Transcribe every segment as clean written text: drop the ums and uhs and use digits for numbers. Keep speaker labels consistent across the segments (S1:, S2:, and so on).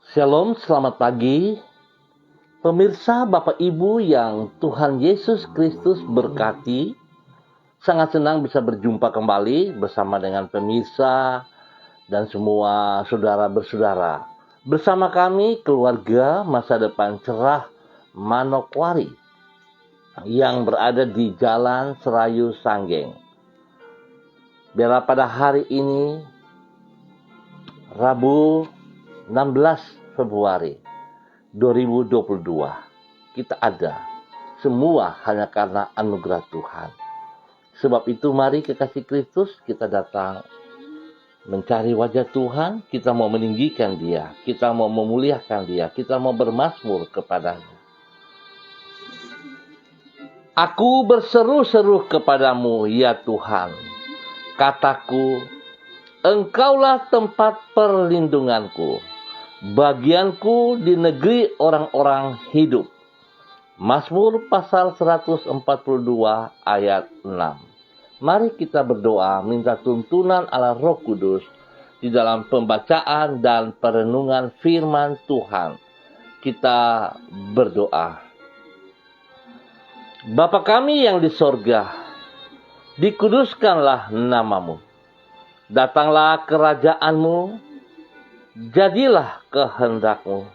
S1: Shalom, selamat pagi. Pemirsa, Bapak Ibu yang Tuhan Yesus Kristus berkati, sangat senang bisa berjumpa kembali bersama dengan pemirsa dan semua saudara bersaudara. Bersama kami keluarga Masa Depan Cerah Manokwari yang berada di Jalan Serayu Sanggeng. Biarlah pada hari ini, Rabu 16 Februari 2022, kita ada semua hanya karena anugerah Tuhan. Sebab itu mari kekasih Kristus, kita datang mencari wajah Tuhan, kita mau meninggikan Dia, kita mau memuliakan Dia, kita mau bermazmur kepadanya. Aku berseru-seru kepadamu, ya Tuhan, kataku, Engkaulah tempat perlindunganku, bagianku di negeri orang-orang hidup. Mazmur pasal 142 ayat 6. Mari kita berdoa minta tuntunan Allah Roh Kudus di dalam pembacaan dan perenungan firman Tuhan. Kita berdoa. Bapa kami yang di sorga, dikuduskanlah namamu. Datanglah kerajaan-Mu, jadilah kehendak-Mu.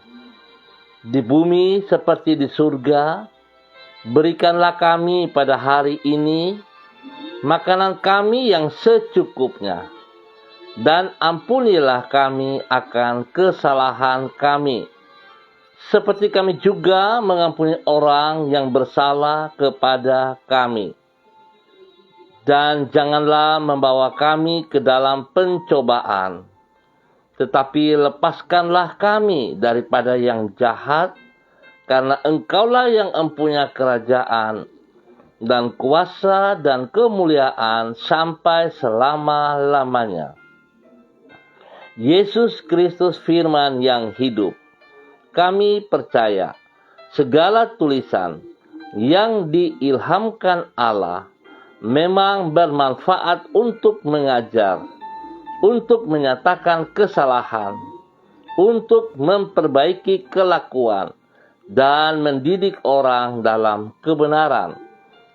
S1: Di bumi seperti di surga, berikanlah kami pada hari ini makanan kami yang secukupnya. Dan ampunilah kami akan kesalahan kami, seperti kami juga mengampuni orang yang bersalah kepada kami. Dan janganlah membawa kami ke dalam pencobaan, tetapi lepaskanlah kami daripada yang jahat, karena Engkaulah yang empunya kerajaan dan kuasa dan kemuliaan sampai selama-lamanya. Yesus Kristus firman yang hidup, kami percaya segala tulisan yang diilhamkan Allah memang bermanfaat untuk mengajar, untuk menyatakan kesalahan, untuk memperbaiki kelakuan, dan mendidik orang dalam kebenaran.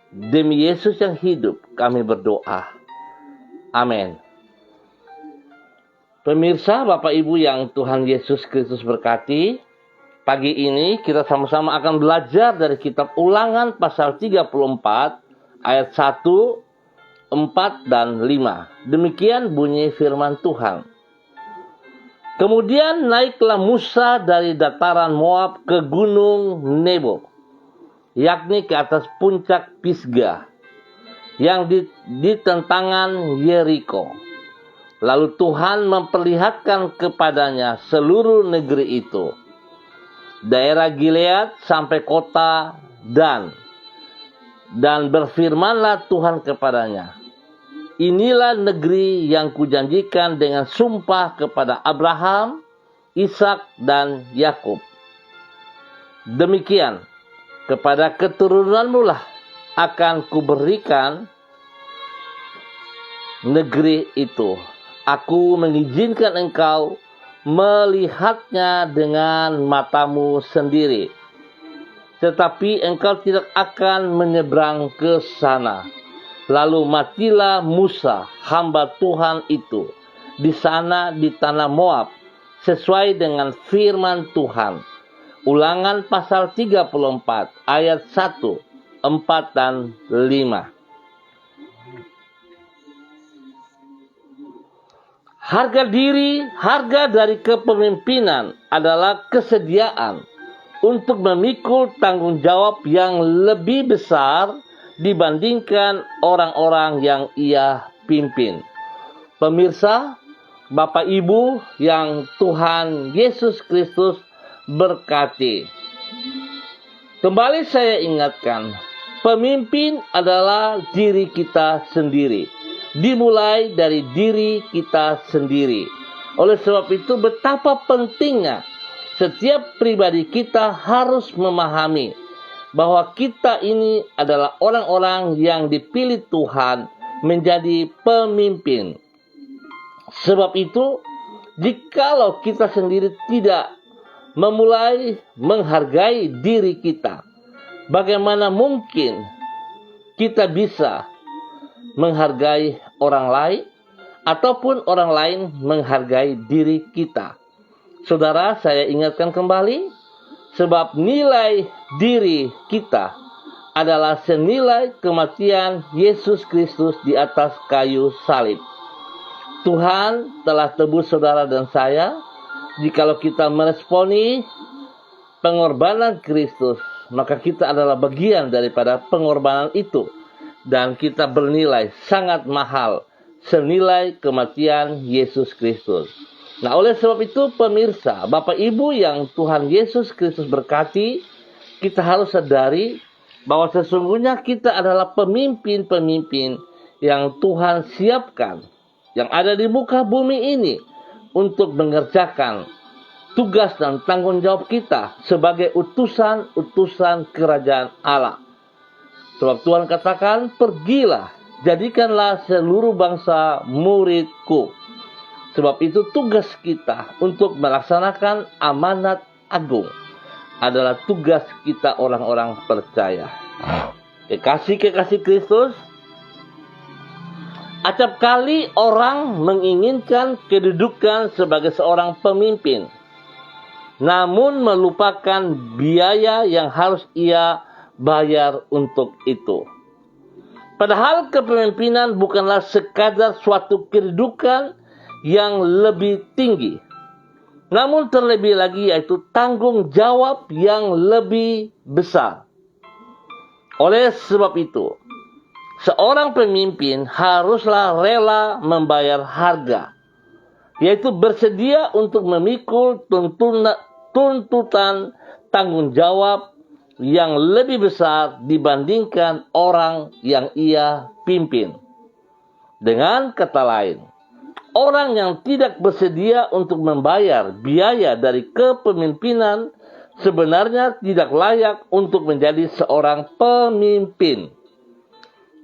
S1: Demi Yesus yang hidup, kami berdoa. Amin. Pemirsa, Bapak Ibu yang Tuhan Yesus Kristus berkati, pagi ini kita sama-sama akan belajar dari kitab Ulangan pasal 34, ayat 1, 4, dan 5. Demikian bunyi firman Tuhan. Kemudian naiklah Musa dari dataran Moab ke gunung Nebo, yakni ke atas puncak Pisgah, yang di tentangan Yeriko. Lalu Tuhan memperlihatkan kepadanya seluruh negeri itu, daerah Gilead sampai kota Dan berfirmanlah Tuhan kepadanya, inilah negeri yang kujanjikan dengan sumpah kepada Abraham, Ishak, dan Yakub. Demikian, kepada keturunanmu lah akan kuberikan negeri itu. Aku mengizinkan engkau melihatnya dengan matamu sendiri, tetapi engkau tidak akan menyeberang ke sana. Lalu matilah Musa, hamba Tuhan itu, di sana di tanah Moab, sesuai dengan firman Tuhan. Ulangan pasal 34, ayat 1, 4, dan 5. Harga dari kepemimpinan adalah kesediaan untuk memikul tanggung jawab yang lebih besar dibandingkan orang-orang yang ia pimpin. Pemirsa, Bapak Ibu yang Tuhan Yesus Kristus berkati. Kembali saya ingatkan, pemimpin adalah diri kita sendiri. Dimulai dari diri kita sendiri. Oleh sebab itu betapa pentingnya setiap pribadi kita harus memahami bahwa kita ini adalah orang-orang yang dipilih Tuhan menjadi pemimpin. Sebab itu, jikalau kita sendiri tidak memulai menghargai diri kita. Bagaimana mungkin kita bisa menghargai orang lain ataupun orang lain menghargai diri kita? Saudara, saya ingatkan kembali, sebab nilai diri kita adalah senilai kematian Yesus Kristus di atas kayu salib. Tuhan telah tebus saudara dan saya. Jikalau kita meresponi pengorbanan Kristus, maka kita adalah bagian daripada pengorbanan itu. Dan kita bernilai sangat mahal, senilai kematian Yesus Kristus. Nah, oleh sebab itu pemirsa, Bapak Ibu yang Tuhan Yesus Kristus berkati, kita harus sadari bahwa sesungguhnya kita adalah pemimpin-pemimpin yang Tuhan siapkan, yang ada di muka bumi ini untuk mengerjakan tugas dan tanggung jawab kita sebagai utusan-utusan kerajaan Allah. Sebab Tuhan katakan, pergilah, jadikanlah seluruh bangsa muridku. Sebab itu tugas kita untuk melaksanakan amanat agung adalah tugas kita orang-orang percaya. Kekasih-kekasih Kristus, acap kali orang menginginkan kedudukan sebagai seorang pemimpin, namun melupakan biaya yang harus ia bayar untuk itu. Padahal kepemimpinan bukanlah sekadar suatu kedudukan yang lebih tinggi, namun terlebih lagi yaitu tanggung jawab yang lebih besar. Oleh sebab itu, seorang pemimpin haruslah rela membayar harga, yaitu bersedia untuk memikul tuntutan tanggung jawab yang lebih besar dibandingkan orang yang ia pimpin. Dengan kata lain, orang yang tidak bersedia untuk membayar biaya dari kepemimpinan sebenarnya tidak layak untuk menjadi seorang pemimpin.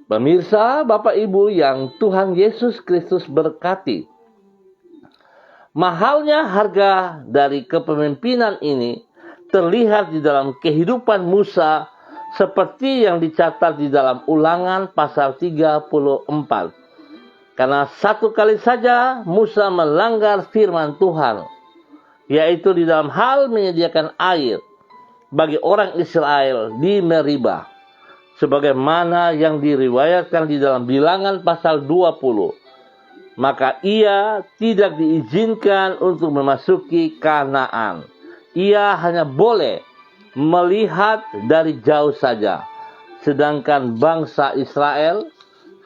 S1: Pemirsa, Bapak Ibu yang Tuhan Yesus Kristus berkati, mahalnya harga dari kepemimpinan ini terlihat di dalam kehidupan Musa seperti yang dicatat di dalam Ulangan pasal 34. Karena satu kali saja Musa melanggar firman Tuhan, yaitu di dalam hal menyediakan air bagi orang Israel di Meribah, sebagaimana yang diriwayatkan di dalam Bilangan pasal 20. Maka ia tidak diizinkan untuk memasuki Kanaan. Ia hanya boleh melihat dari jauh saja. Sedangkan bangsa Israel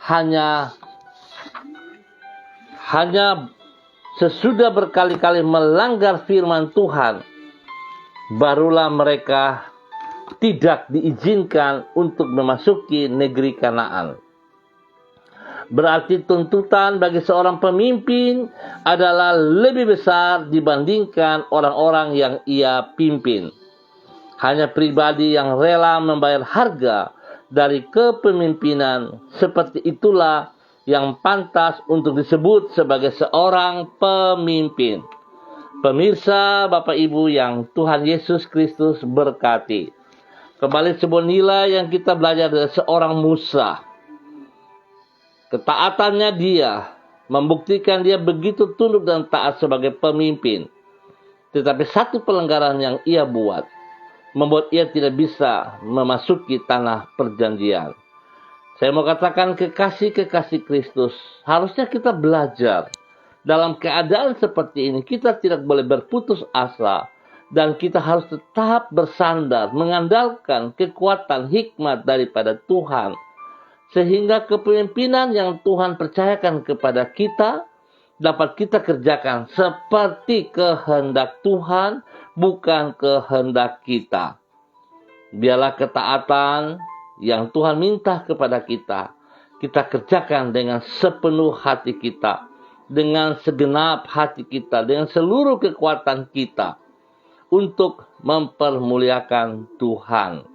S1: hanya sesudah berkali-kali melanggar firman Tuhan, barulah mereka tidak diizinkan untuk memasuki negeri Kanaan. Berarti tuntutan bagi seorang pemimpin adalah lebih besar dibandingkan orang-orang yang ia pimpin. Hanya pribadi yang rela membayar harga dari kepemimpinan seperti itulah yang pantas untuk disebut sebagai seorang pemimpin. Pemirsa, Bapak Ibu yang Tuhan Yesus Kristus berkati. Kembali sebuah nilai yang kita belajar dari seorang Musa. Ketaatannya dia membuktikan dia begitu tunduk dan taat sebagai pemimpin. Tetapi satu pelanggaran yang ia buat membuat ia tidak bisa memasuki tanah perjanjian. Saya mau katakan kekasih-kekasih Kristus, harusnya kita belajar dalam keadaan seperti ini. Kita tidak boleh berputus asa dan kita harus tetap bersandar mengandalkan kekuatan hikmat daripada Tuhan. Sehingga kepemimpinan yang Tuhan percayakan kepada kita dapat kita kerjakan seperti kehendak Tuhan, bukan kehendak kita. Biarlah ketaatan yang Tuhan minta kepada kita, kita kerjakan dengan sepenuh hati kita, dengan segenap hati kita, dengan seluruh kekuatan kita untuk mempermuliakan Tuhan.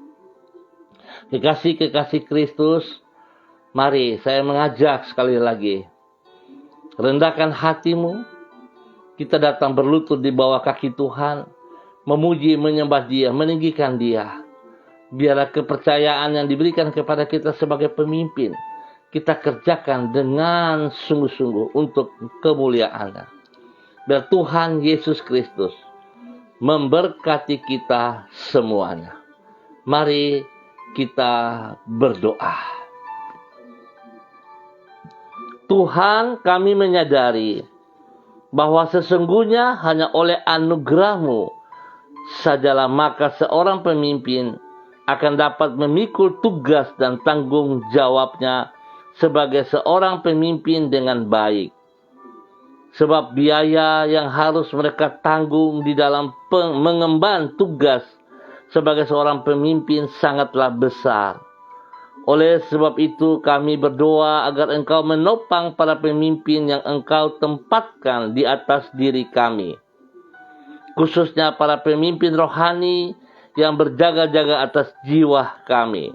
S1: Kekasih-kekasih Kristus, mari saya mengajak sekali lagi, rendahkan hatimu. Kita datang berlutut di bawah kaki Tuhan. memuji, menyembah Dia, meninggikan Dia. Biarlah kepercayaan yang diberikan kepada kita sebagai pemimpin, kita kerjakan dengan sungguh-sungguh untuk kemuliaan-Nya. Biar Tuhan Yesus Kristus memberkati kita semuanya. Mari kita berdoa. Tuhan, kami menyadari bahwa sesungguhnya hanya oleh anugerah-Mu sajalah maka seorang pemimpin akan dapat memikul tugas dan tanggung jawabnya sebagai seorang pemimpin dengan baik. Sebab biaya yang harus mereka tanggung di dalam mengemban tugas sebagai seorang pemimpin sangatlah besar. Oleh sebab itu kami berdoa agar Engkau menopang para pemimpin yang Engkau tempatkan di atas diri kami. Khususnya para pemimpin rohani yang berjaga-jaga atas jiwa kami.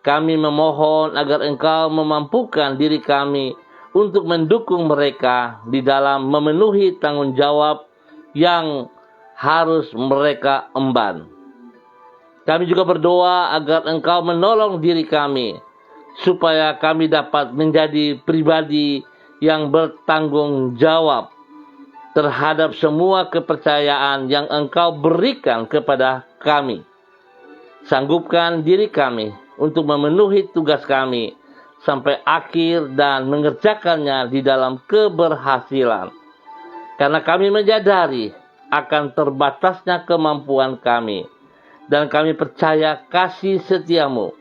S1: Kami memohon agar Engkau memampukan diri kami untuk mendukung mereka di dalam memenuhi tanggung jawab yang harus mereka emban. Kami juga berdoa agar Engkau menolong diri kami, supaya kami dapat menjadi pribadi yang bertanggung jawab terhadap semua kepercayaan yang Engkau berikan kepada kami. Sanggupkan diri kami untuk memenuhi tugas kami sampai akhir dan mengerjakannya di dalam keberhasilan. Karena kami menyadari akan terbatasnya kemampuan kami, dan kami percaya kasih setia-Mu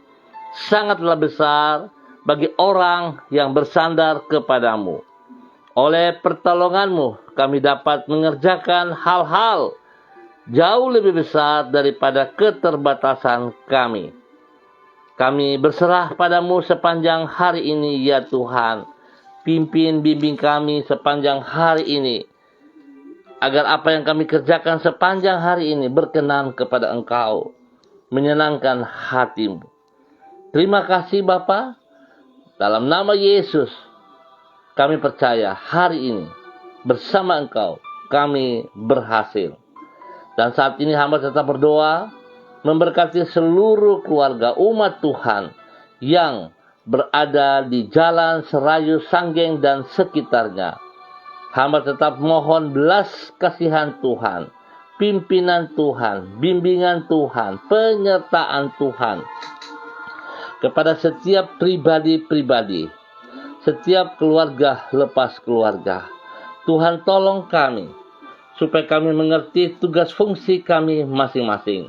S1: sangatlah besar bagi orang yang bersandar kepadamu. Oleh pertolongan-Mu kami dapat mengerjakan hal-hal jauh lebih besar daripada keterbatasan kami. Kami berserah padamu sepanjang hari ini, ya Tuhan. Pimpin, bimbing kami sepanjang hari ini, agar apa yang kami kerjakan sepanjang hari ini berkenan kepada Engkau, menyenangkan hati-Mu. Terima kasih Bapa. Dalam nama Yesus, kami percaya hari ini bersama Engkau kami berhasil. Dan saat ini hamba tetap berdoa, memberkati seluruh keluarga umat Tuhan yang berada di Jalan Serayu Sanggeng dan sekitarnya. Hamba tetap mohon belas kasihan Tuhan, pimpinan Tuhan, bimbingan Tuhan, penyertaan Tuhan kepada setiap pribadi-pribadi, setiap keluarga lepas keluarga. Tuhan tolong kami, supaya kami mengerti tugas fungsi kami masing-masing.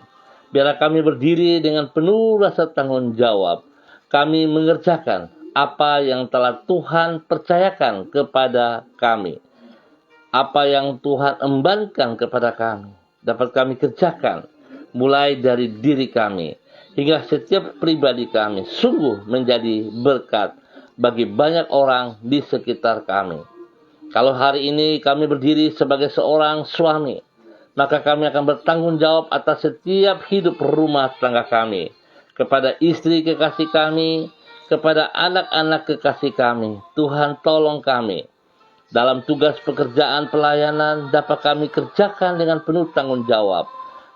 S1: Biarlah kami berdiri dengan penuh rasa tanggung jawab. Kami mengerjakan apa yang telah Tuhan percayakan kepada kami. Apa yang Tuhan embankan kepada kami, dapat kami kerjakan mulai dari diri kami hingga setiap pribadi kami sungguh menjadi berkat bagi banyak orang di sekitar kami. Kalau hari ini kami berdiri sebagai seorang suami, maka kami akan bertanggung jawab atas setiap hidup rumah tangga kami, kepada istri kekasih kami, kepada anak-anak kekasih kami. Tuhan tolong kami. Dalam tugas pekerjaan pelayanan dapat kami kerjakan dengan penuh tanggung jawab.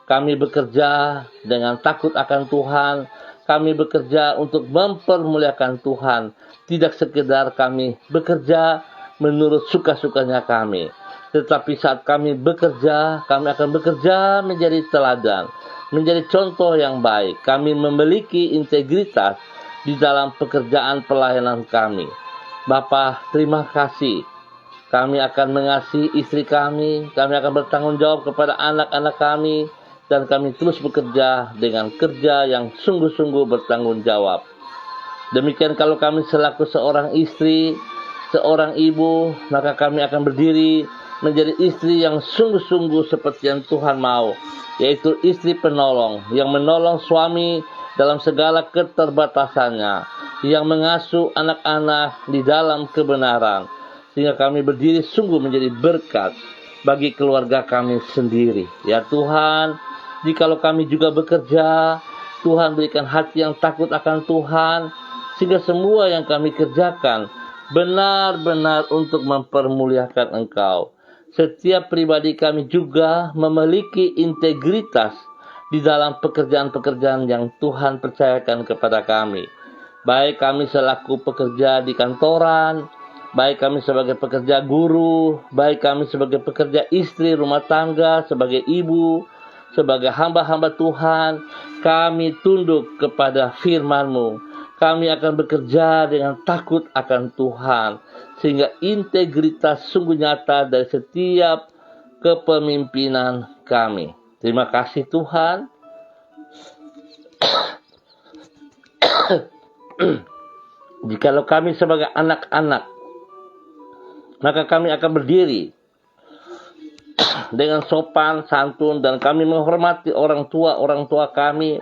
S1: Kami bekerja dengan takut akan Tuhan. Kami bekerja untuk mempermuliakan Tuhan. Tidak sekedar kami bekerja menurut suka-sukanya kami. Tetapi saat kami bekerja, kami akan bekerja menjadi teladan, menjadi contoh yang baik. Kami memiliki integritas di dalam pekerjaan pelayanan kami. Bapa, terima kasih. Kami akan mengasihi istri kami akan bertanggung jawab kepada anak-anak kami, dan kami terus bekerja dengan kerja yang sungguh-sungguh bertanggung jawab. Demikian kalau kami selaku seorang istri, seorang ibu, maka kami akan berdiri menjadi istri yang sungguh-sungguh seperti yang Tuhan mau, yaitu istri penolong, yang menolong suami dalam segala keterbatasannya, yang mengasuh anak-anak di dalam kebenaran, sehingga kami berdiri sungguh menjadi berkat bagi keluarga kami sendiri. Ya Tuhan, jikalau kami juga bekerja, Tuhan berikan hati yang takut akan Tuhan, sehingga semua yang kami kerjakan benar-benar untuk mempermuliakan Engkau. setiap pribadi kami juga memiliki integritas di dalam pekerjaan-pekerjaan yang Tuhan percayakan kepada kami. Baik kami selaku pekerja di kantoran, baik kami sebagai pekerja guru, baik kami sebagai pekerja istri rumah tangga, sebagai ibu, sebagai hamba-hamba Tuhan, kami tunduk kepada firman-Mu. Kami akan bekerja dengan takut akan Tuhan, sehingga integritas sungguh nyata dari setiap kepemimpinan kami. Terima kasih Tuhan. Jikalau kami sebagai anak-anak, maka kami akan berdiri dengan sopan, santun, dan kami menghormati orang tua kami.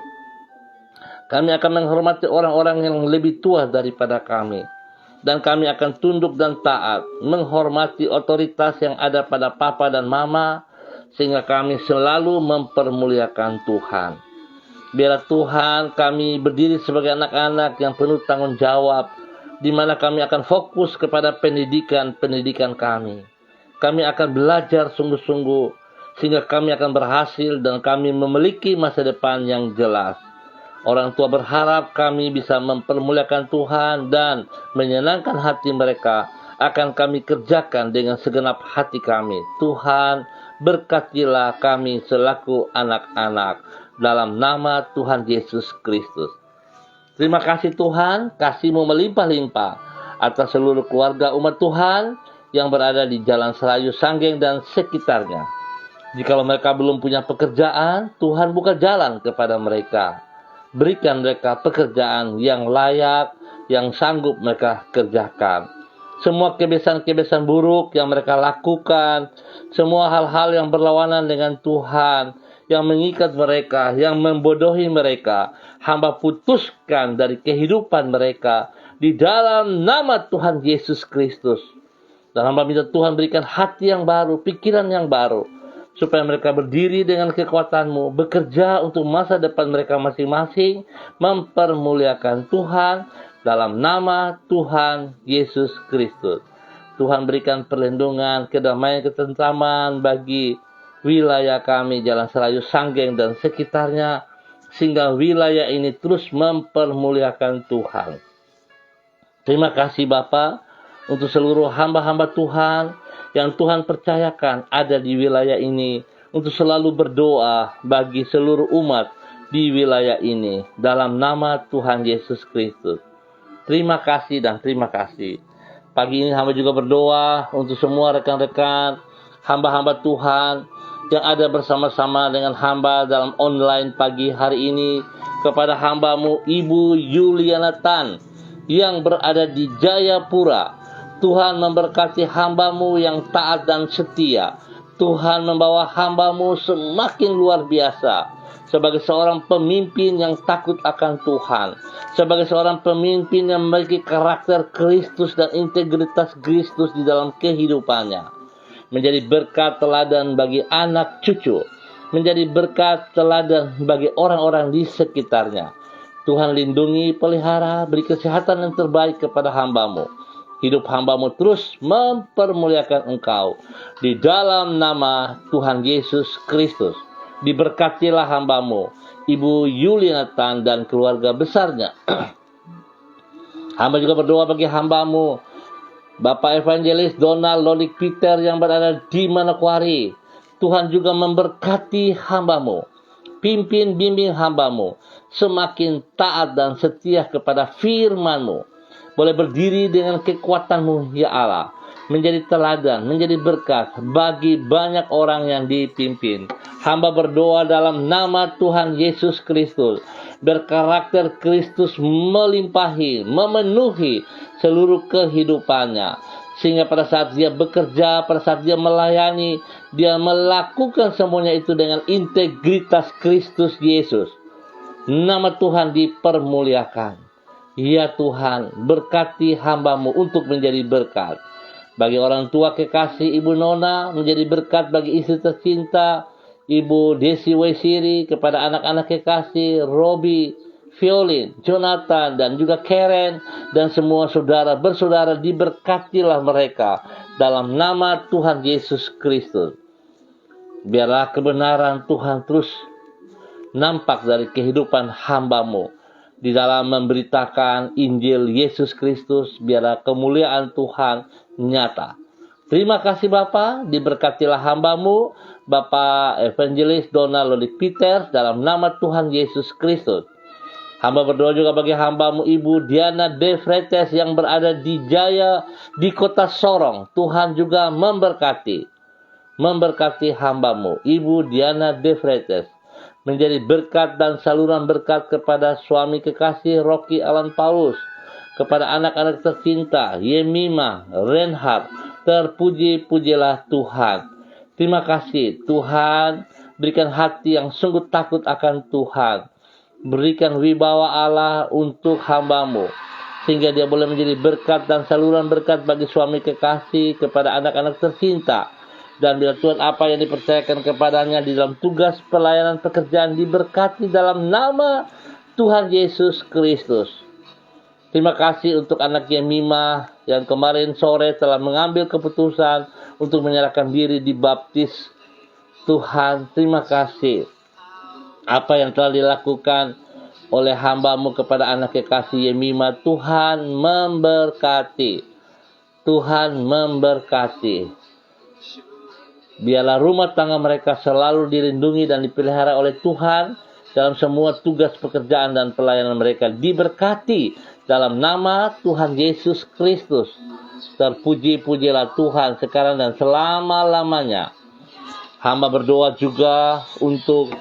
S1: Kami akan menghormati orang-orang yang lebih tua daripada kami. Dan kami akan tunduk dan taat, menghormati otoritas yang ada pada papa dan mama, sehingga kami selalu mempermuliakan Tuhan. Biarlah Tuhan kami berdiri sebagai anak-anak yang penuh tanggung jawab, di mana kami akan fokus kepada pendidikan kami. Kami akan belajar sungguh-sungguh, sehingga kami akan berhasil dan kami memiliki masa depan yang jelas. Orang tua berharap kami bisa mempermuliakan Tuhan dan menyenangkan hati mereka. Akan kami kerjakan dengan segenap hati kami. Tuhan, berkatilah kami selaku anak-anak. Dalam nama Tuhan Yesus Kristus. Terima kasih Tuhan, kasih-Mu melimpah-limpah atas seluruh keluarga umat Tuhan yang berada di Jalan Serayu, Sanggeng, dan sekitarnya. Jikalau mereka belum punya pekerjaan, Tuhan buka jalan kepada mereka. Berikan mereka pekerjaan yang layak, yang sanggup mereka kerjakan. Semua kebiasaan-kebiasaan buruk yang mereka lakukan, semua hal-hal yang berlawanan dengan Tuhan, yang mengikat mereka, yang membodohi mereka, hamba putuskan dari kehidupan mereka di dalam nama Tuhan Yesus Kristus. Dan hamba minta Tuhan berikan hati yang baru, pikiran yang baru, supaya mereka berdiri dengan kekuatan-Mu, bekerja untuk masa depan mereka masing-masing, mempermuliakan Tuhan dalam nama Tuhan Yesus Kristus. Tuhan berikan perlindungan, kedamaian, ketentraman bagi wilayah kami, Jalan Serayu, Sanggeng, dan sekitarnya, sehingga wilayah ini terus mempermuliakan Tuhan. Terima kasih Bapa untuk seluruh hamba-hamba Tuhan yang Tuhan percayakan ada di wilayah ini, untuk selalu berdoa bagi seluruh umat di wilayah ini, dalam nama Tuhan Yesus Kristus. Terima kasih dan terima kasih. Pagi ini hamba juga berdoa untuk semua rekan-rekan hamba-hamba Tuhan yang ada bersama-sama dengan hamba dalam online pagi hari ini, kepada hamba-Mu Ibu Yuliana Tan yang berada di Jayapura. Tuhan memberkati hamba-Mu yang taat dan setia. Tuhan membawa hamba-Mu semakin luar biasa sebagai seorang pemimpin yang takut akan Tuhan, sebagai seorang pemimpin yang memiliki karakter Kristus dan integritas Kristus di dalam kehidupannya, menjadi berkat teladan bagi anak cucu, menjadi berkat teladan bagi orang-orang di sekitarnya. Tuhan lindungi, pelihara, beri kesehatan yang terbaik kepada hamba-Mu. Hidup hamba-Mu terus mempermuliakan Engkau. Di dalam nama Tuhan Yesus Kristus. Diberkatilah hamba-Mu Ibu Yuliana Tan dan keluarga besarnya. Hamba juga berdoa bagi hamba-Mu Bapak Evangelis Donald Lolik Peter yang berada di Manokwari. Tuhan juga memberkati hamba-Mu. Pimpin bimbing hamba-Mu semakin taat dan setia kepada firman-Mu. Boleh berdiri dengan kekuatan-Mu ya Allah, menjadi teladan, menjadi berkat bagi banyak orang yang dipimpin. Hamba berdoa dalam nama Tuhan Yesus Kristus, berkarakter Kristus melimpahi, memenuhi seluruh kehidupannya, sehingga pada saat dia bekerja, pada saat dia melayani, dia melakukan semuanya itu dengan integritas Kristus Yesus. Nama Tuhan dipermuliakan. Ya Tuhan, berkati hamba-Mu untuk menjadi berkat. Bagi orang tua kekasih Ibu Nona, menjadi berkat bagi istri tercinta Ibu Desi Wesiri, kepada anak-anak kekasih Robi, Violin, Jonathan, dan juga Karen, dan semua saudara bersaudara, diberkatilah mereka dalam nama Tuhan Yesus Kristus. Biarlah kebenaran Tuhan terus nampak dari kehidupan hamba-Mu di dalam memberitakan Injil Yesus Kristus. Biarlah kemuliaan Tuhan nyata. Terima kasih Bapa, diberkatilah hamba-Mu, Bapak Evangelis Donald Loli Peter, dalam nama Tuhan Yesus Kristus. Hamba berdoa juga bagi hamba-Mu Ibu Diana De Freites yang berada di Jaya, di kota Sorong. Tuhan juga memberkati hamba-Mu Ibu Diana De Freites, menjadi berkat dan saluran berkat kepada suami kekasih Rocky Alan Paulus, kepada anak-anak tercinta Yemima, Reinhard. Terpuji-pujilah Tuhan. Terima kasih Tuhan, berikan hati yang sungguh takut akan Tuhan. Berikan wibawa Allah untuk hamba-Mu, sehingga dia boleh menjadi berkat dan saluran berkat bagi suami kekasih, kepada anak-anak tercinta. Dan bila Tuhan apa yang dipercayakan kepadanya di dalam tugas pelayanan pekerjaan diberkati dalam nama Tuhan Yesus Kristus. Terima kasih untuk anak Yemima yang kemarin sore telah mengambil keputusan untuk menyerahkan diri dibaptis. Tuhan, terima kasih. Apa yang telah dilakukan oleh hamba-Mu kepada anak kekasih Yemima, Tuhan memberkati. Tuhan memberkati. Biarlah rumah tangga mereka selalu dilindungi dan dipelihara oleh Tuhan dalam semua tugas pekerjaan dan pelayanan mereka. Diberkati dalam nama Tuhan Yesus Kristus. Terpuji-pujilah Tuhan sekarang dan selama-lamanya. Hamba berdoa juga untuk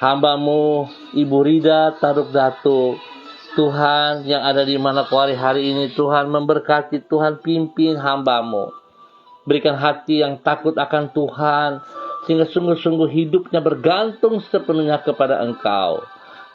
S1: hamba-Mu Ibu Rida Taruk Datuk. Tuhan yang ada di Manokwari hari ini, Tuhan memberkati, Tuhan pimpin hamba-Mu. Berikan hati yang takut akan Tuhan, sehingga sungguh-sungguh hidupnya bergantung sepenuhnya kepada Engkau.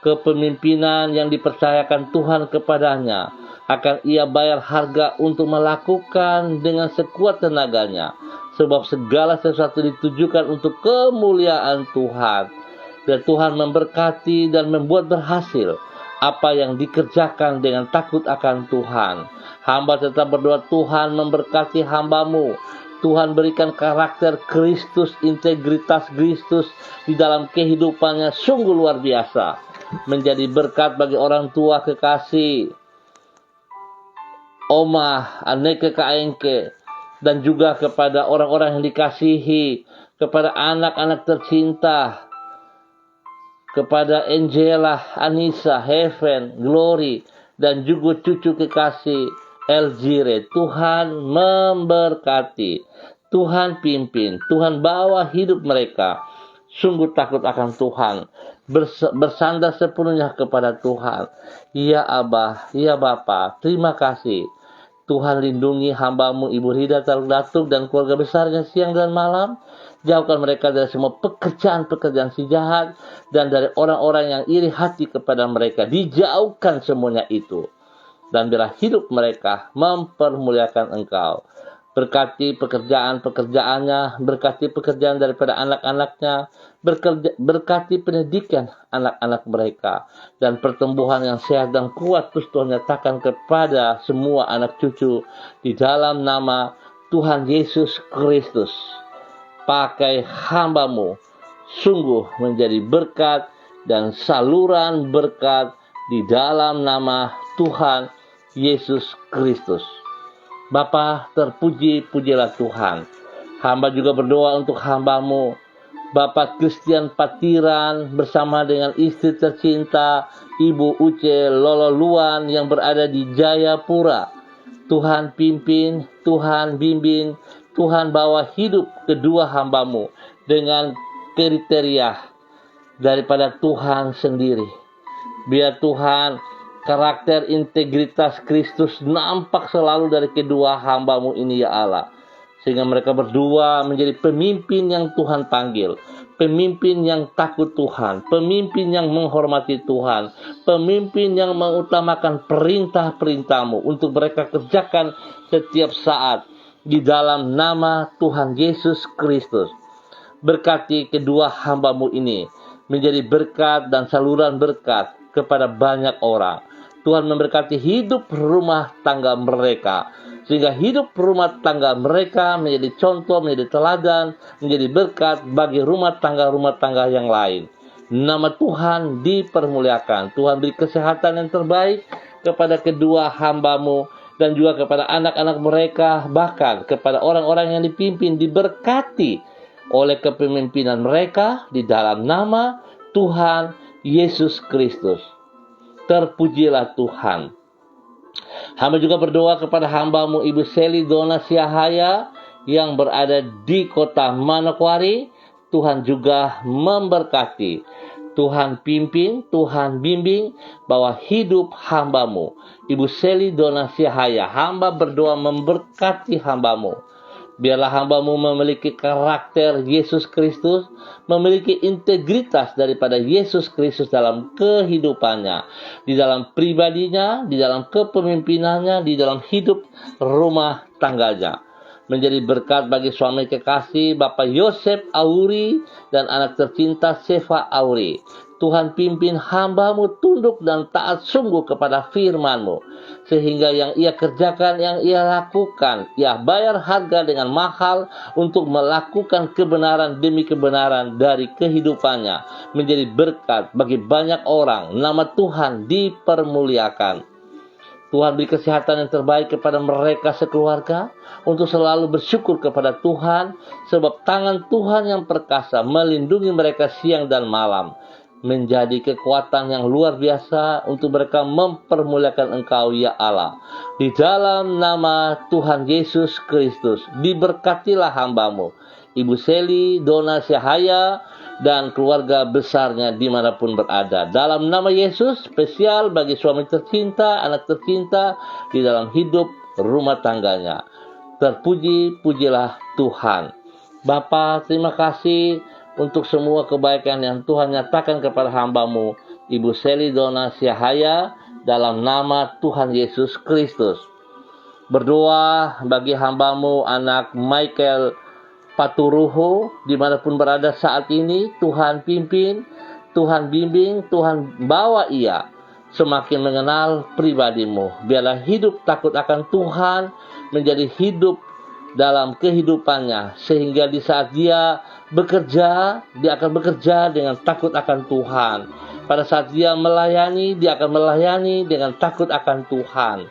S1: Kepemimpinan yang dipercayakan Tuhan kepadanya akan ia bayar harga untuk melakukan dengan sekuat tenaganya, sebab segala sesuatu ditujukan untuk kemuliaan Tuhan. Dan Tuhan memberkati dan membuat berhasil apa yang dikerjakan dengan takut akan Tuhan. Hamba tetap berdoa, Tuhan memberkati hamba-Mu. Tuhan berikan karakter Kristus, integritas Kristus di dalam kehidupannya sungguh luar biasa. Menjadi berkat bagi orang tua kekasih, Oma, Aneke Kaengke, dan juga kepada orang-orang yang dikasihi, kepada anak-anak tercinta, kepada Angela, Anissa, Heaven, Glory, dan juga cucu kekasih Elzire. Tuhan memberkati, Tuhan pimpin, Tuhan bawa hidup mereka sungguh takut akan Tuhan, bersandar sepenuhnya kepada Tuhan. Ya Abah, ya Bapa, terima kasih. Tuhan lindungi hamba-Mu Ibu Rida Taruk Datuk dan keluarga besarnya siang dan malam. Jauhkan mereka dari semua pekerjaan-pekerjaan si jahat dan dari orang-orang yang iri hati kepada mereka. Dijauhkan semuanya itu. Dan biarlah hidup mereka mempermuliakan Engkau. Berkati pekerjaan-pekerjaannya, berkati pekerjaan daripada anak-anaknya, berkati pendidikan anak-anak mereka, dan pertumbuhan yang sehat dan kuat terus Tuhan nyatakan kepada semua anak cucu di dalam nama Tuhan Yesus Kristus. Pakai hamba-Mu sungguh menjadi berkat dan saluran berkat di dalam nama Tuhan Yesus Kristus. Bapa, terpuji-pujilah Tuhan. Hamba juga berdoa untuk hamba-Mu, Bapak Christian Patiran bersama dengan istri tercinta Ibu Uce Lolo Luan yang berada di Jayapura. Tuhan pimpin, Tuhan bimbing, Tuhan bawa hidup kedua hamba-Mu dengan kriteria daripada Tuhan sendiri. Biar Tuhan, karakter integritas Kristus nampak selalu dari kedua hamba-Mu ini ya Allah. Sehingga mereka berdua menjadi pemimpin yang Tuhan panggil. Pemimpin yang takut Tuhan. Pemimpin yang menghormati Tuhan. Pemimpin yang mengutamakan perintah-perintah-Mu untuk mereka kerjakan setiap saat di dalam nama Tuhan Yesus Kristus. Berkati kedua hamba-Mu ini menjadi berkat dan saluran berkat kepada banyak orang. Tuhan memberkati hidup rumah tangga mereka. sehingga hidup rumah tangga mereka menjadi contoh, menjadi teladan, menjadi berkat bagi rumah tangga yang lain. Nama Tuhan dipermuliakan. Tuhan beri kesehatan yang terbaik kepada kedua hamba-Mu dan juga kepada anak-anak mereka, bahkan kepada orang-orang yang dipimpin, diberkati oleh kepemimpinan mereka di dalam nama Tuhan Yesus Kristus. Terpujilah Tuhan. Hamba juga berdoa kepada hamba-Mu Ibu Seli Dona Siahaya yang berada di kota Manokwari. Tuhan juga memberkati. Tuhan pimpin, Tuhan bimbing bahwa hidup hamba-Mu Ibu Seli Dona Siahaya. Hamba berdoa memberkati hamba-Mu. Biarlah hamba-Mu memiliki karakter Yesus Kristus, memiliki integritas daripada Yesus Kristus dalam kehidupannya, di dalam pribadinya, di dalam kepemimpinannya, di dalam hidup rumah tangganya. Menjadi berkat bagi suami kekasih Bapak Yosef Auri dan anak tercinta Seva Auri. Tuhan pimpin hamba-Mu tunduk dan taat sungguh kepada firman-Mu, sehingga yang ia kerjakan, yang ia lakukan, ia bayar harga dengan mahal untuk melakukan kebenaran demi kebenaran dari kehidupannya, menjadi berkat bagi banyak orang. Nama Tuhan dipermuliakan. Tuhan beri kesehatan yang terbaik kepada mereka sekeluarga, untuk selalu bersyukur kepada Tuhan, sebab tangan Tuhan yang perkasa melindungi mereka siang dan malam, menjadi kekuatan yang luar biasa untuk mereka mempermuliakan Engkau ya Allah. Di dalam nama Tuhan Yesus Kristus, diberkatilah hamba-Mu Ibu Seli Dona Siahaya dan keluarga besarnya dimanapun berada. Dalam nama Yesus, spesial bagi suami tercinta, anak tercinta di dalam hidup rumah tangganya. Terpuji-pujilah Tuhan. Bapa, terima kasih untuk semua kebaikan yang Tuhan nyatakan kepada hamba-Mu Ibu Seli Dona Siahaya dalam nama Tuhan Yesus Kristus. Berdoa bagi hamba-Mu anak Michael Paturuho dimanapun berada saat ini. Tuhan pimpin, Tuhan bimbing, Tuhan bawa ia semakin mengenal pribadi-Mu. Biarlah hidup takut akan Tuhan menjadi hidup dalam kehidupannya, sehingga di saat dia bekerja, dia akan bekerja dengan takut akan Tuhan. Pada saat dia melayani, dia akan melayani dengan takut akan Tuhan.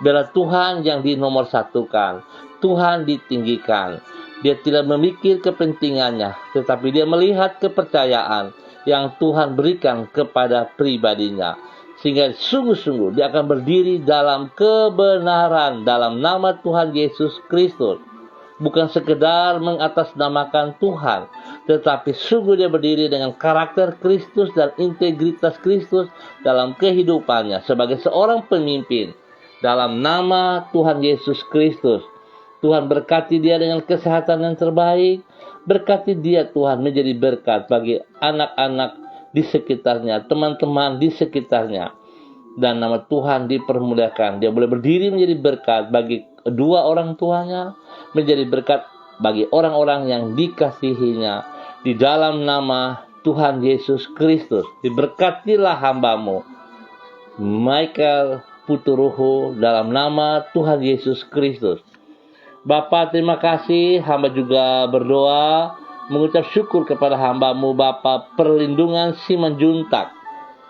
S1: Biarlah Tuhan yang dinomorsatukan, Tuhan ditinggikan. Dia tidak memikir kepentingannya, tetapi dia melihat kepercayaan yang Tuhan berikan kepada pribadinya. Sehingga sungguh-sungguh dia akan berdiri dalam kebenaran dalam nama Tuhan Yesus Kristus. Bukan sekedar mengatasnamakan Tuhan, tetapi sungguh dia berdiri dengan karakter Kristus dan integritas Kristus dalam kehidupannya sebagai seorang pemimpin dalam nama Tuhan Yesus Kristus. Tuhan berkati dia dengan kesehatan yang terbaik. Berkati dia Tuhan menjadi berkat bagi anak-anak di sekitarnya, teman-teman di sekitarnya. Dan nama Tuhan dipermuliakan. Dia boleh berdiri menjadi berkat bagi kedua orang tuanya, menjadi berkat bagi orang-orang yang dikasihinya. Di dalam nama Tuhan Yesus Kristus, diberkatilah hamba-Mu Michael Puturuho dalam nama Tuhan Yesus Kristus. Bapa, terima kasih. Hamba juga berdoa mengucap syukur kepada hamba-Mu Bapa perlindungan Simanjuntak.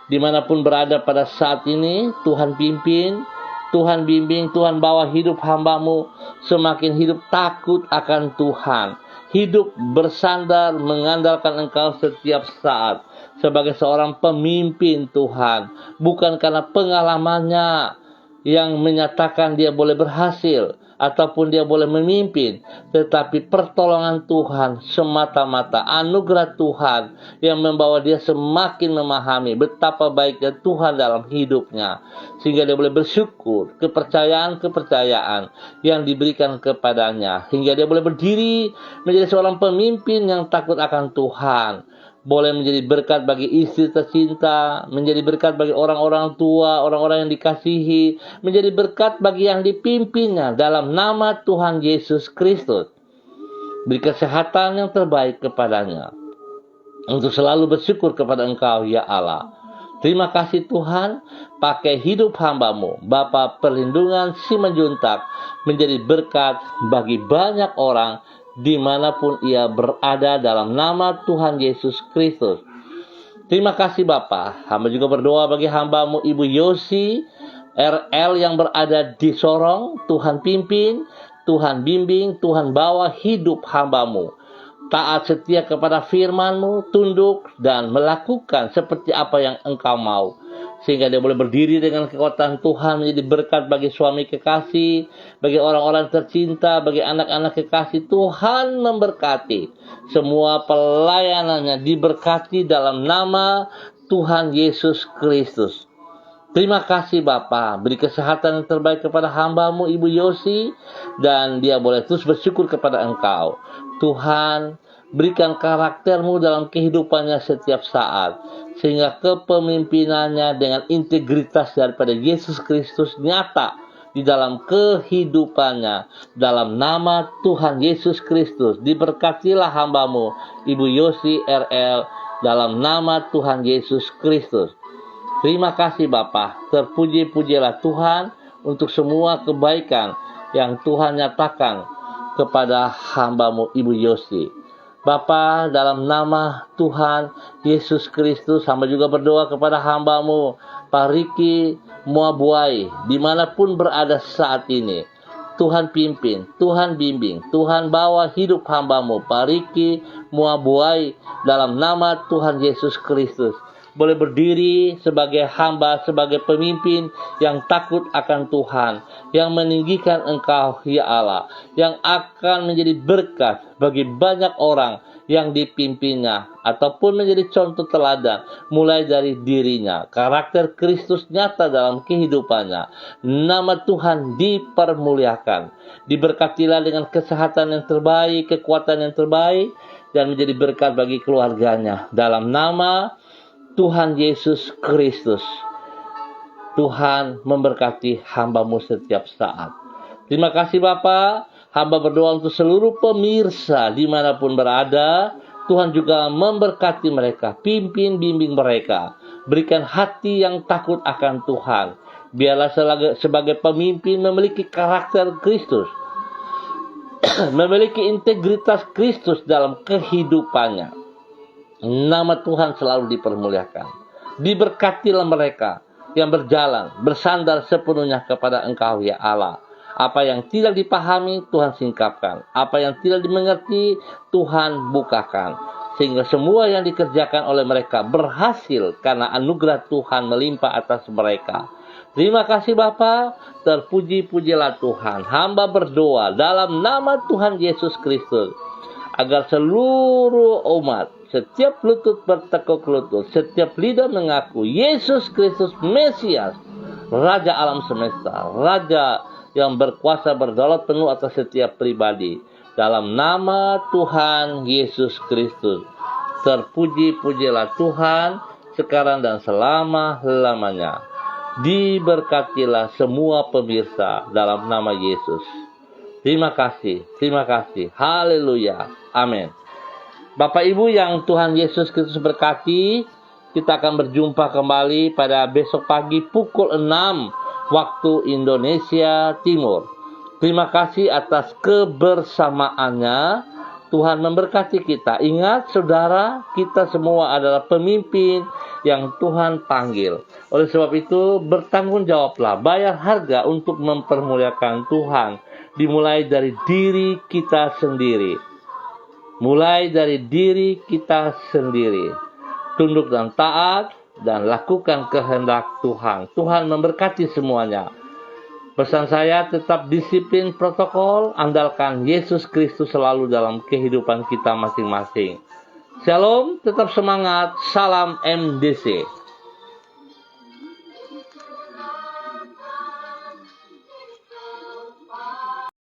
S1: Dimanapun berada pada saat ini, Tuhan pimpin, Tuhan bimbing, Tuhan bawa hidup hamba-Mu semakin hidup takut akan Tuhan. Hidup bersandar mengandalkan Engkau setiap saat. Sebagai seorang pemimpin Tuhan. Bukan karena pengalamannya yang menyatakan dia boleh berhasil ataupun dia boleh memimpin, tetapi pertolongan Tuhan semata-mata, anugerah Tuhan yang membawa dia semakin memahami betapa baiknya Tuhan dalam hidupnya, sehingga dia boleh bersyukur kepercayaan yang diberikan kepadanya, hingga dia boleh berdiri menjadi seorang pemimpin yang takut akan Tuhan. Boleh menjadi berkat bagi istri tercinta, menjadi berkat bagi orang-orang tua, orang-orang yang dikasihi, menjadi berkat bagi yang dipimpinnya dalam nama Tuhan Yesus Kristus. Beri kesehatan yang terbaik kepadanya, untuk selalu bersyukur kepada Engkau ya Allah. Terima kasih Tuhan, pakai hidup hamba-Mu, Bapa perlindungan Simanjuntak, menjadi berkat bagi banyak orang dimanapun ia berada dalam nama Tuhan Yesus Kristus. Terima kasih Bapa. Hamba juga berdoa bagi hamba-Mu Ibu Yosi RL yang berada di Sorong. Tuhan pimpin, Tuhan bimbing, Tuhan bawa hidup hamba-Mu. Taat setia kepada firman-Mu, tunduk dan melakukan seperti apa yang Engkau mau. Sehingga dia boleh berdiri dengan kekuatan Tuhan, menjadi berkat bagi suami kekasih, bagi orang-orang tercinta, bagi anak-anak kekasih. Tuhan memberkati. Semua pelayanannya diberkati dalam nama Tuhan Yesus Kristus. Terima kasih Bapa, beri kesehatan yang terbaik kepada hamba-Mu Ibu Yosi, dan dia boleh terus bersyukur kepada Engkau. Tuhan, berikan karakter-Mu dalam kehidupannya setiap saat, sehingga kepemimpinannya dengan integritas daripada Yesus Kristus nyata di dalam kehidupannya. Dalam nama Tuhan Yesus Kristus, diberkatilah hamba-Mu Ibu Yosi RL dalam nama Tuhan Yesus Kristus. Terima kasih Bapa, terpuji-pujilah Tuhan untuk semua kebaikan yang Tuhan nyatakan kepada hamba-Mu Ibu Yosi. Bapa, dalam nama Tuhan Yesus Kristus, hamba juga berdoa kepada hamba-Mu Pak Riki Muabuai, dimanapun berada saat ini. Tuhan pimpin, Tuhan bimbing, Tuhan bawa hidup hamba-Mu Pak Riki Muabuai dalam nama Tuhan Yesus Kristus. Boleh berdiri sebagai hamba, sebagai pemimpin yang takut akan Tuhan, yang meninggikan Engkau, ya Allah, yang akan menjadi berkat bagi banyak orang yang dipimpinnya, ataupun menjadi contoh teladan, mulai dari dirinya. Karakter Kristus nyata dalam kehidupannya. Nama Tuhan dipermuliakan. Diberkatilah dengan kesehatan yang terbaik, kekuatan yang terbaik, dan menjadi berkat bagi keluarganya. Dalam nama Tuhan Yesus Kristus, Tuhan memberkati hamba-Mu setiap saat. Terima kasih Bapa. Hamba berdoa untuk seluruh pemirsa dimanapun berada. Tuhan juga memberkati mereka, pimpin bimbing mereka. Berikan hati yang takut akan Tuhan. Biarlah sebagai pemimpin memiliki karakter Kristus, memiliki integritas Kristus dalam kehidupannya. Nama Tuhan selalu dipermuliakan. Diberkatilah mereka yang berjalan, bersandar sepenuhnya kepada Engkau, ya Allah. Apa yang tidak dipahami, Tuhan singkapkan. Apa yang tidak dimengerti, Tuhan bukakan. Sehingga semua yang dikerjakan oleh mereka berhasil karena anugerah Tuhan melimpah atas mereka. Terima kasih Bapa, terpuji-pujilah Tuhan. Hamba berdoa dalam nama Tuhan Yesus Kristus, agar seluruh umat, setiap lutut bertekuk lutut, setiap lidah mengaku Yesus Kristus Mesias, Raja alam semesta, Raja yang berkuasa berdaulat penuh atas setiap pribadi. Dalam nama Tuhan Yesus Kristus, terpuji-pujilah Tuhan sekarang dan selama-lamanya. Diberkatilah semua pemirsa dalam nama Yesus. Terima kasih, haleluya, amin. Bapak Ibu yang Tuhan Yesus Kristus berkati, kita akan berjumpa kembali pada besok pagi pukul 6 waktu Indonesia Timur. Terima kasih atas kebersamaannya. Tuhan memberkati kita. Ingat saudara, kita semua adalah pemimpin yang Tuhan panggil. Oleh sebab itu, bertanggung jawablah, bayar harga untuk mempermuliakan Tuhan. Dimulai dari diri kita sendiri. Mulai dari diri kita sendiri. Tunduk dan taat dan lakukan kehendak Tuhan. Tuhan memberkati semuanya. Pesan saya, tetap disiplin protokol, andalkan Yesus Kristus selalu dalam kehidupan kita masing-masing. Shalom, tetap semangat, salam MDC.